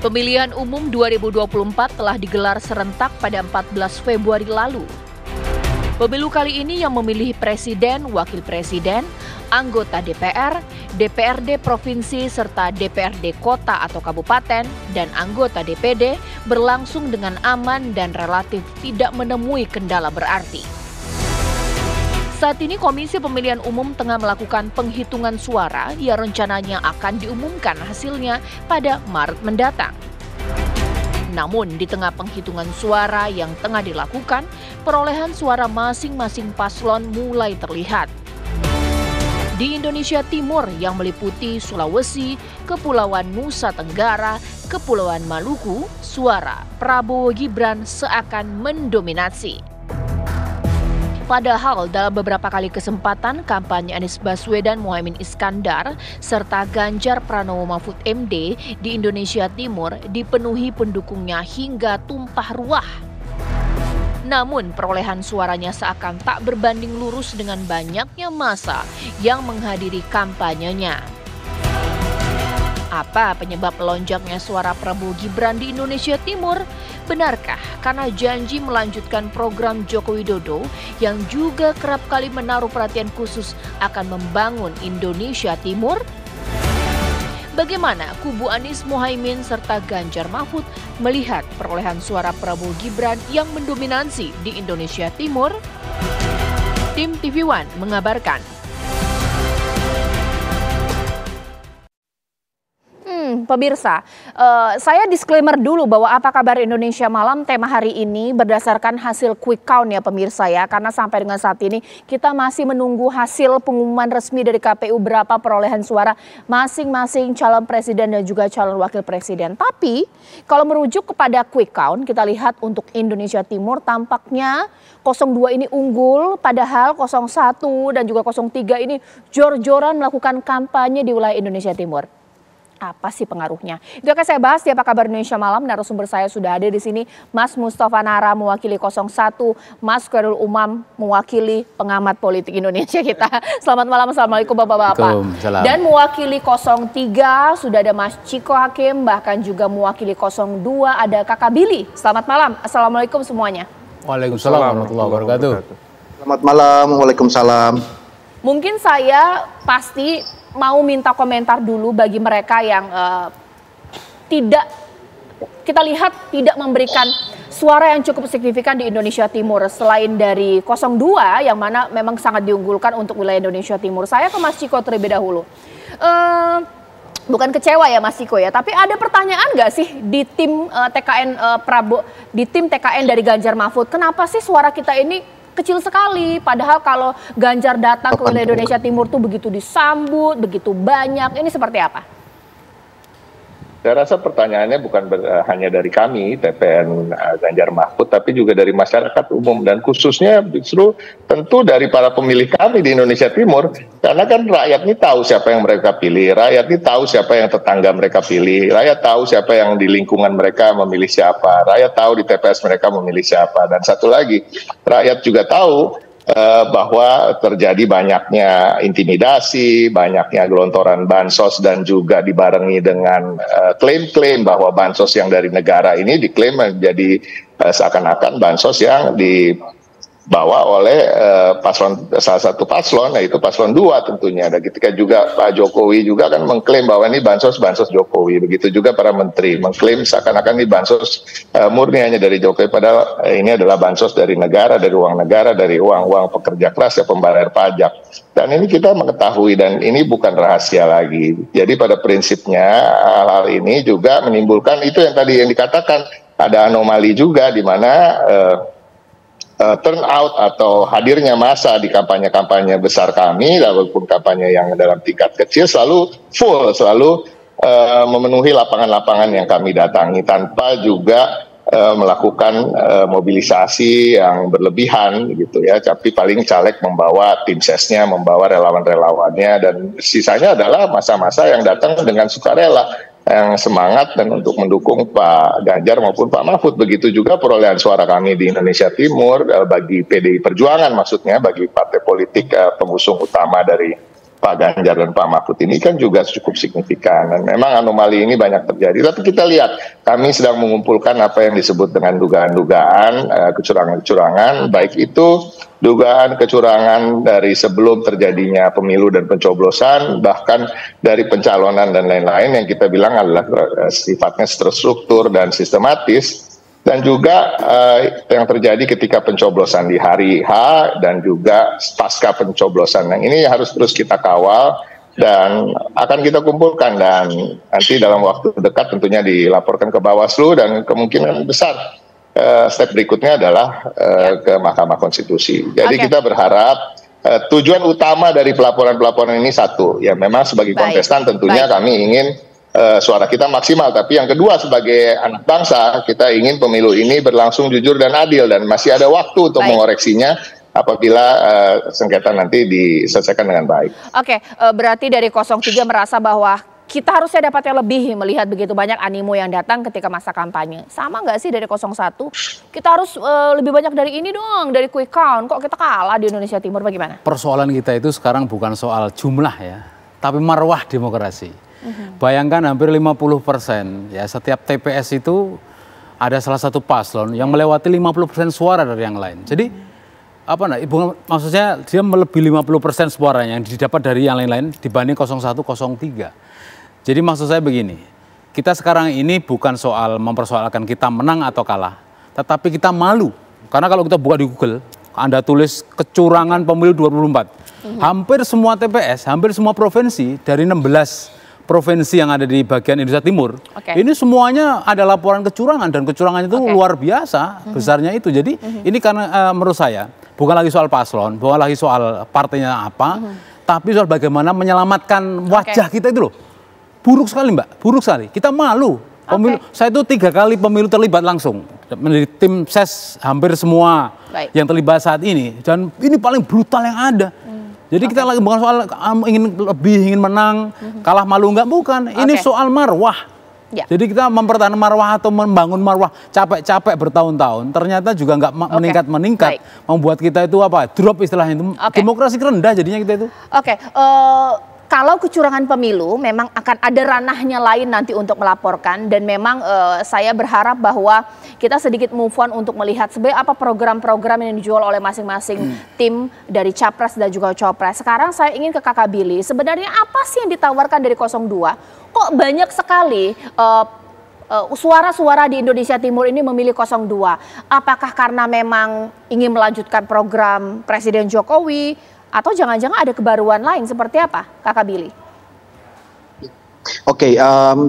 Pemilihan umum 2024 telah digelar serentak pada 14 Februari lalu. Pemilu kali ini yang memilih presiden, wakil presiden, anggota DPR, DPRD provinsi serta DPRD kota atau kabupaten, dan anggota DPD berlangsung dengan aman dan relatif tidak menemui kendala berarti. Saat ini Komisi Pemilihan Umum tengah melakukan penghitungan suara yang rencananya akan diumumkan hasilnya pada Maret mendatang. Namun di tengah penghitungan suara yang tengah dilakukan, perolehan suara masing-masing paslon mulai terlihat. Di Indonesia Timur yang meliputi Sulawesi, Kepulauan Nusa Tenggara, Kepulauan Maluku, suara Prabowo Gibran seakan mendominasi. Padahal dalam beberapa kali kesempatan kampanye Anies Baswedan, Muhaimin Iskandar, serta Ganjar Pranowo Mahfud MD di Indonesia Timur dipenuhi pendukungnya hingga tumpah ruah. Namun perolehan suaranya seakan tak berbanding lurus dengan banyaknya massa yang menghadiri kampanyenya. Apa penyebab melonjaknya suara Prabowo Gibran di Indonesia Timur? Benarkah karena janji melanjutkan program Joko Widodo yang juga kerap kali menaruh perhatian khusus akan membangun Indonesia Timur? Bagaimana kubu Anies Muhaimin serta Ganjar Mahfud melihat perolehan suara Prabowo Gibran yang mendominasi di Indonesia Timur? Tim TV One mengabarkan. Pemirsa, saya disclaimer dulu bahwa Apa Kabar Indonesia Malam tema hari ini berdasarkan hasil quick count ya pemirsa ya. Karena sampai dengan saat ini kita masih menunggu hasil pengumuman resmi dari KPU berapa perolehan suara masing-masing calon presiden dan juga calon wakil presiden. Tapi kalau merujuk kepada quick count kita lihat untuk Indonesia Timur tampaknya 02 ini unggul padahal 01 dan juga 03 ini jor-joran melakukan kampanye di wilayah Indonesia Timur. Apa sih pengaruhnya? Itu akan saya bahas di Apa Kabar Indonesia Malam. Narasumber saya sudah hadir di sini, Mas Mustafa Nara mewakili 01, Mas Khairul Umam mewakili pengamat politik Indonesia kita. Selamat malam, assalamualaikum bapak-bapak. Dan mewakili 03 sudah ada Mas Ciko Hakim, bahkan juga mewakili 02 ada Kakak Billy. Selamat malam, assalamualaikum semuanya. Waalaikumsalam warahmatullahi wabarakatuh. Selamat malam, waalaikumsalam. Mungkin saya pasti mau minta komentar dulu bagi mereka yang tidak kita lihat tidak memberikan suara yang cukup signifikan di Indonesia Timur selain dari 02 yang mana memang sangat diunggulkan untuk wilayah Indonesia Timur. Saya ke Mas Ciko terlebih dahulu. Bukan kecewa ya Mas Ciko ya, tapi ada pertanyaan nggak sih di tim TKN Prabowo, di tim TKN dari Ganjar Mahfud, kenapa sih suara kita ini kecil sekali, padahal kalau Ganjar datang ke wilayah Indonesia Timur tuh begitu disambut, begitu banyak. Ini seperti apa? Saya rasa pertanyaannya bukan hanya dari kami, TPN Ganjar Mahfud, tapi juga dari masyarakat umum dan khususnya justru tentu dari para pemilih kami di Indonesia Timur, karena kan rakyat ini tahu siapa yang mereka pilih, rakyat ini tahu siapa yang tetangga mereka pilih, rakyat tahu siapa yang di lingkungan mereka memilih siapa, rakyat tahu di TPS mereka memilih siapa, dan satu lagi, rakyat juga tahu bahwa terjadi banyaknya intimidasi, banyaknya gelontoran bansos dan juga dibarengi dengan klaim-klaim bahwa bansos yang dari negara ini diklaim menjadi seakan-akan bansos yang dibawa oleh salah satu paslon, yaitu paslon 2 tentunya. Dan ketika juga Pak Jokowi juga kan mengklaim bahwa ini bansos Jokowi, begitu juga para menteri mengklaim seakan-akan ini bansos murni hanya dari Jokowi, padahal ini adalah bansos dari negara, dari uang negara, dari uang pekerja keras ya, pembayar pajak. Dan ini kita mengetahui dan ini bukan rahasia lagi. Jadi pada prinsipnya hal-hal ini juga menimbulkan itu yang tadi yang dikatakan, ada anomali juga di mana turnout atau hadirnya massa di kampanye-kampanye besar kami, walaupun kampanye yang dalam tingkat kecil selalu full, selalu memenuhi lapangan-lapangan yang kami datangi tanpa juga melakukan mobilisasi yang berlebihan gitu ya. Tapi paling caleg membawa tim sesnya, membawa relawan-relawannya, dan sisanya adalah masa-masa yang datang dengan sukarela, yang semangat dan untuk mendukung Pak Ganjar maupun Pak Mahfud. Begitu juga perolehan suara kami di Indonesia Timur bagi PDI Perjuangan, maksudnya bagi partai politik pengusung utama dari Pak Ganjar dan Pak Mahfud ini kan juga cukup signifikan, dan memang anomali ini banyak terjadi. Tapi kita lihat, kami sedang mengumpulkan apa yang disebut dengan dugaan-dugaan kecurangan-kecurangan, baik itu dugaan kecurangan dari sebelum terjadinya pemilu dan pencoblosan, bahkan dari pencalonan dan lain-lain yang kita bilang adalah sifatnya terstruktur dan sistematis. Dan juga yang terjadi ketika pencoblosan di hari H dan juga pasca pencoblosan. Yang ini harus terus kita kawal dan akan kita kumpulkan, dan nanti dalam waktu dekat tentunya dilaporkan ke Bawaslu, dan kemungkinan besar step berikutnya adalah ke Mahkamah Konstitusi. Jadi kita berharap tujuan utama dari pelaporan-pelaporan ini satu, ya memang sebagai kontestan tentunya kami ingin suara kita maksimal, tapi yang kedua sebagai anak bangsa kita ingin pemilu ini berlangsung jujur dan adil, dan masih ada waktu untuk mengoreksinya apabila sengketa nanti diselesaikan dengan baik. Oke, berarti dari 03 merasa bahwa kita harusnya dapatnya lebih melihat begitu banyak animo yang datang ketika masa kampanye. Sama nggak sih dari 01? Kita harus lebih banyak dari ini dong, dari quick count. Kok kita kalah di Indonesia Timur, bagaimana? Persoalan kita itu sekarang bukan soal jumlah ya, tapi marwah demokrasi. Bayangkan hampir 50% ya, setiap TPS itu ada salah satu paslon yang melewati 50% suara dari yang lain. Jadi maksudnya dia melebihi 50% suara yang didapat dari yang lain-lain dibanding 01, 03. Jadi maksud saya begini, kita sekarang ini bukan soal mempersoalkan kita menang atau kalah, tetapi kita malu. Karena kalau kita buka di Google, Anda tulis kecurangan pemilu 2024, hampir semua TPS, hampir semua provinsi dari 16 provinsi yang ada di bagian Indonesia Timur, ini semuanya ada laporan kecurangan, dan kecurangan itu luar biasa besarnya itu. Jadi ini karena menurut saya bukan lagi soal paslon, bukan lagi soal partainya apa, tapi soal bagaimana menyelamatkan wajah kita itu loh. Buruk sekali Mbak, buruk sekali. Kita malu. Pemilu, saya itu 3 kali pemilu terlibat langsung menjadi tim ses hampir semua yang terlibat saat ini, dan ini paling brutal yang ada. Jadi kita lagi bukan soal ingin lebih, ingin menang, kalah malu enggak, bukan. Ini soal marwah. Jadi kita mempertahankan marwah atau membangun marwah capek-capek bertahun-tahun, ternyata juga enggak meningkat-meningkat, membuat kita itu drop istilahnya itu. Demokrasi rendah jadinya kita itu. Kalau kecurangan pemilu memang akan ada ranahnya lain nanti untuk melaporkan, dan memang saya berharap bahwa kita sedikit move on untuk melihat sebenarnya apa program-program yang dijual oleh masing-masing tim dari Capres dan juga Copres. Sekarang saya ingin ke Kakak Billy, sebenarnya apa sih yang ditawarkan dari 02? Kok banyak sekali suara-suara di Indonesia Timur ini memilih 02? Apakah karena memang ingin melanjutkan program Presiden Jokowi, atau jangan-jangan ada kebaruan lain, seperti apa Kakak Billy?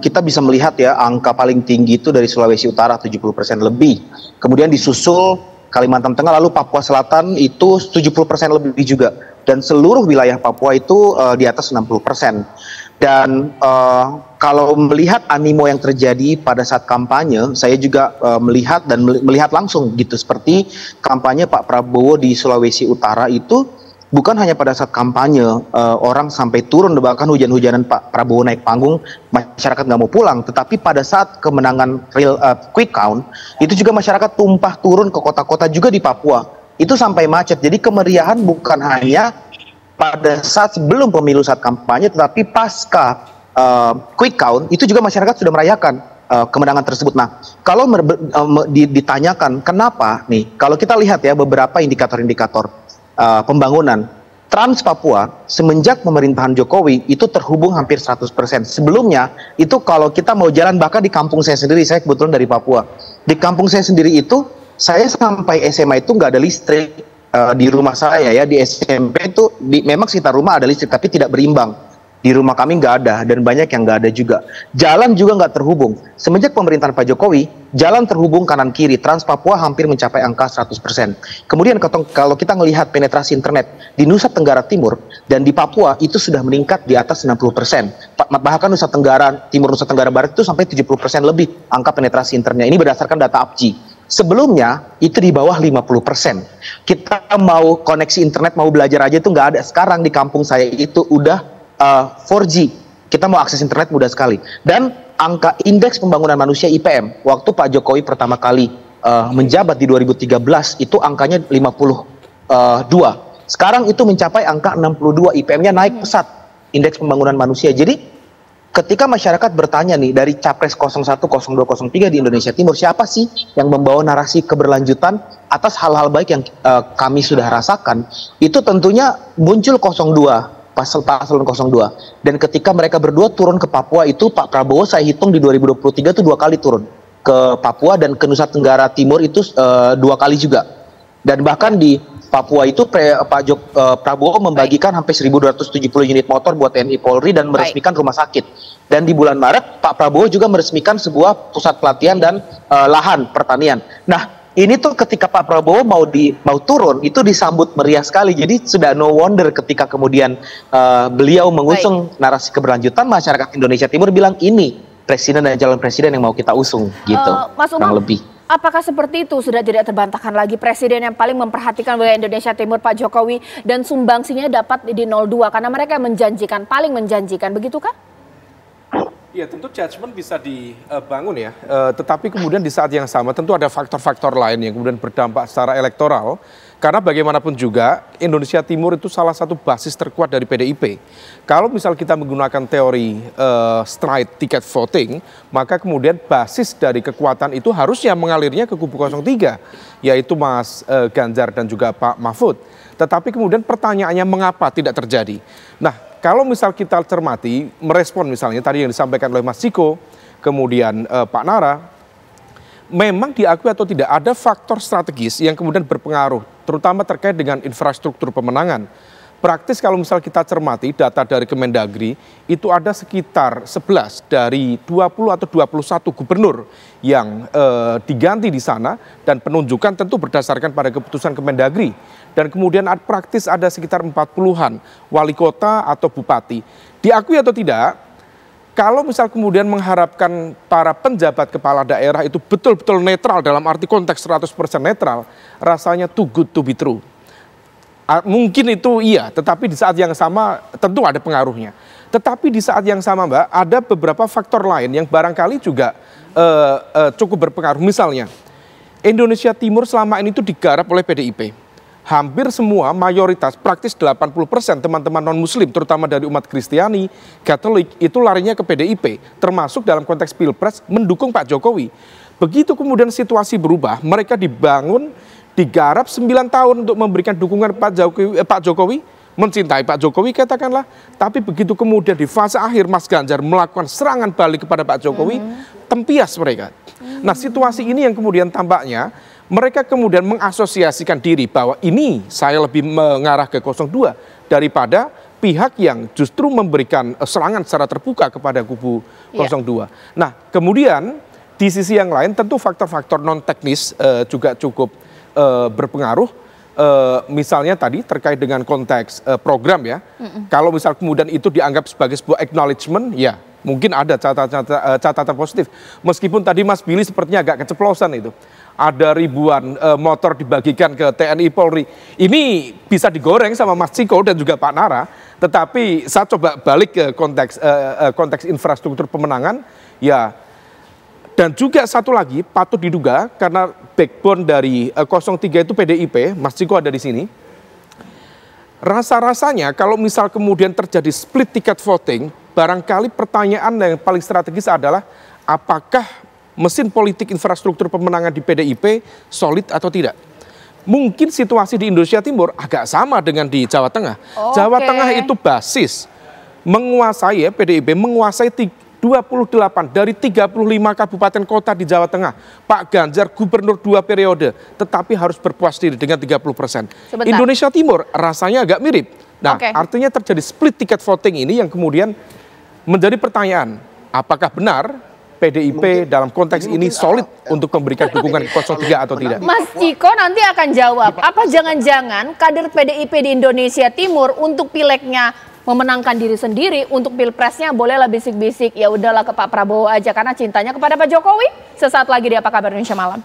Kita bisa melihat ya, angka paling tinggi itu dari Sulawesi Utara 70% lebih. Kemudian disusul Kalimantan Tengah, lalu Papua Selatan itu 70% lebih juga. Dan seluruh wilayah Papua itu di atas 60%. Dan kalau melihat animo yang terjadi pada saat kampanye, saya juga melihat langsung gitu, seperti kampanye Pak Prabowo di Sulawesi Utara itu bukan hanya pada saat kampanye orang sampai turun, bahkan hujan-hujanan Pak Prabowo naik panggung, masyarakat nggak mau pulang. Tetapi pada saat kemenangan real quick count, itu juga masyarakat tumpah turun ke kota-kota juga di Papua. Itu sampai macet. Jadi kemeriahan bukan hanya pada saat sebelum pemilu saat kampanye, tetapi pasca quick count itu juga masyarakat sudah merayakan kemenangan tersebut. Nah, kalau ditanyakan kenapa nih, kalau kita lihat ya beberapa indikator-indikator pembangunan Trans Papua semenjak pemerintahan Jokowi itu terhubung hampir 100%. Sebelumnya itu kalau kita mau jalan, bahkan di kampung saya sendiri, saya kebetulan dari Papua, di kampung saya sendiri itu saya sampai SMA itu nggak ada listrik. Di rumah saya ya, di SMP itu memang sekitar rumah ada listrik tapi tidak berimbang. Di rumah kami nggak ada, dan banyak yang nggak ada juga. Jalan juga nggak terhubung. Semenjak pemerintahan Pak Jokowi, jalan terhubung kanan kiri. Trans Papua hampir mencapai angka 100%. Kemudian kalau kita melihat penetrasi internet di Nusa Tenggara Timur dan di Papua itu sudah meningkat di atas 90%. Bahkan Nusa Tenggara Timur, Nusa Tenggara Barat itu sampai 70% lebih angka penetrasi internetnya. Ini berdasarkan data APJI. Sebelumnya itu di bawah 50%. Kita mau koneksi internet, mau belajar aja itu nggak ada. Sekarang di kampung saya itu udah 4G, kita mau akses internet mudah sekali. Dan angka indeks pembangunan manusia IPM waktu Pak Jokowi pertama kali menjabat di 2013 itu angkanya 52. Sekarang itu mencapai angka 62, IPM-nya naik pesat, indeks pembangunan manusia. Jadi ketika masyarakat bertanya nih, dari Capres 01, 02, 03 di Indonesia Timur, siapa sih yang membawa narasi keberlanjutan atas hal-hal baik yang kami sudah rasakan, itu tentunya muncul 02, paslon 02. Dan ketika mereka berdua turun ke Papua itu, Pak Prabowo saya hitung di 2023 itu 2 kali turun ke Papua, dan ke Nusa Tenggara Timur itu 2 kali juga. Dan bahkan di Papua itu Prabowo membagikan hampir 1.270 unit motor buat TNI Polri dan meresmikan rumah sakit. Dan di bulan Maret Pak Prabowo juga meresmikan sebuah pusat pelatihan dan lahan pertanian. Nah, ini tuh ketika Pak Prabowo mau turun itu disambut meriah sekali. Jadi sudah no wonder ketika kemudian beliau mengusung narasi keberlanjutan, masyarakat Indonesia Timur bilang ini presiden dan calon presiden yang mau kita usung gitu. Mas Umam, kurang lebih. apakah seperti itu sudah tidak terbantahkan lagi presiden yang paling memperhatikan wilayah Indonesia Timur Pak Jokowi dan sumbangsinya dapat di 02 karena mereka menjanjikan, paling menjanjikan, begitukah? Ya, tentu judgement bisa dibangun ya, tetapi kemudian di saat yang sama tentu ada faktor-faktor lain yang kemudian berdampak secara elektoral. Karena bagaimanapun juga Indonesia Timur itu salah satu basis terkuat dari PDIP. Kalau misal kita menggunakan teori straight ticket voting, maka kemudian basis dari kekuatan itu harusnya mengalirnya ke kubu 03, yaitu Mas Ganjar dan juga Pak Mahfud. Tetapi kemudian pertanyaannya mengapa tidak terjadi? Nah, kalau misal kita cermati, merespon misalnya tadi yang disampaikan oleh Mas Ciko, kemudian Pak Nara, memang diakui atau tidak ada faktor strategis yang kemudian berpengaruh, terutama terkait dengan infrastruktur pemenangan. Praktis kalau misal kita cermati data dari Kemendagri, itu ada sekitar 11 dari 20 atau 21 gubernur yang diganti di sana, dan penunjukan tentu berdasarkan pada keputusan Kemendagri. Dan kemudian praktis ada sekitar 40-an wali kota atau bupati. Diakui atau tidak, kalau misal kemudian mengharapkan para penjabat kepala daerah itu betul-betul netral dalam arti konteks 100% netral, rasanya too good to be true. Mungkin itu iya, tetapi di saat yang sama tentu ada pengaruhnya. Tetapi di saat yang sama Mbak, ada beberapa faktor lain yang barangkali juga cukup berpengaruh. Misalnya, Indonesia Timur selama ini itu digarap oleh PDIP. Hampir semua, mayoritas, praktis 80% teman-teman non-muslim, terutama dari umat Kristiani, Katolik, itu larinya ke PDIP, termasuk dalam konteks Pilpres mendukung Pak Jokowi. Begitu kemudian situasi berubah, mereka digarap 9 tahun untuk memberikan dukungan Pak Jokowi, mencintai Pak Jokowi katakanlah, tapi begitu kemudian di fase akhir Mas Ganjar melakukan serangan balik kepada Pak Jokowi, tempias mereka. Nah, situasi ini yang kemudian tampaknya mereka kemudian mengasosiasikan diri bahwa ini saya lebih mengarah ke 02 daripada pihak yang justru memberikan serangan secara terbuka kepada kubu 02. Nah, kemudian di sisi yang lain tentu faktor-faktor non teknis juga cukup berpengaruh. Misalnya tadi terkait dengan konteks program ya. Kalau misal kemudian itu dianggap sebagai sebuah acknowledgement, ya mungkin ada catatan positif. Meskipun tadi Mas Billy sepertinya agak keceplosan itu. Ada ribuan motor dibagikan ke TNI Polri. Ini bisa digoreng sama Mas Ciko dan juga Pak Nara. Tetapi saya coba balik ke konteks infrastruktur pemenangan. Ya, dan juga satu lagi patut diduga karena backbone dari 03 itu PDIP, Mas Ciko ada di sini. Rasa-rasanya kalau misal kemudian terjadi split ticket voting, barangkali pertanyaan yang paling strategis adalah apakah mesin politik infrastruktur pemenangan di PDIP solid atau tidak. Mungkin situasi di Indonesia Timur agak sama dengan di Jawa Tengah. Jawa Tengah itu basis menguasai PDIP menguasai 28 dari 35 kabupaten kota di Jawa Tengah. Pak Ganjar gubernur 2 periode, tetapi harus berpuas diri dengan 30%. Indonesia Timur rasanya agak mirip. Nah, artinya terjadi split ticket voting ini yang kemudian menjadi pertanyaan, apakah benar PDIP dalam konteks ini solid untuk memberikan dukungan 03 atau tidak? Mas Ciko nanti akan jawab, apa jangan-jangan kader PDIP di Indonesia Timur untuk pileknya memenangkan diri sendiri, untuk pilpresnya bolehlah bisik-bisik, ya udahlah ke Pak Prabowo aja karena cintanya kepada Pak Jokowi. Sesaat lagi di Apa Kabar Indonesia Malam.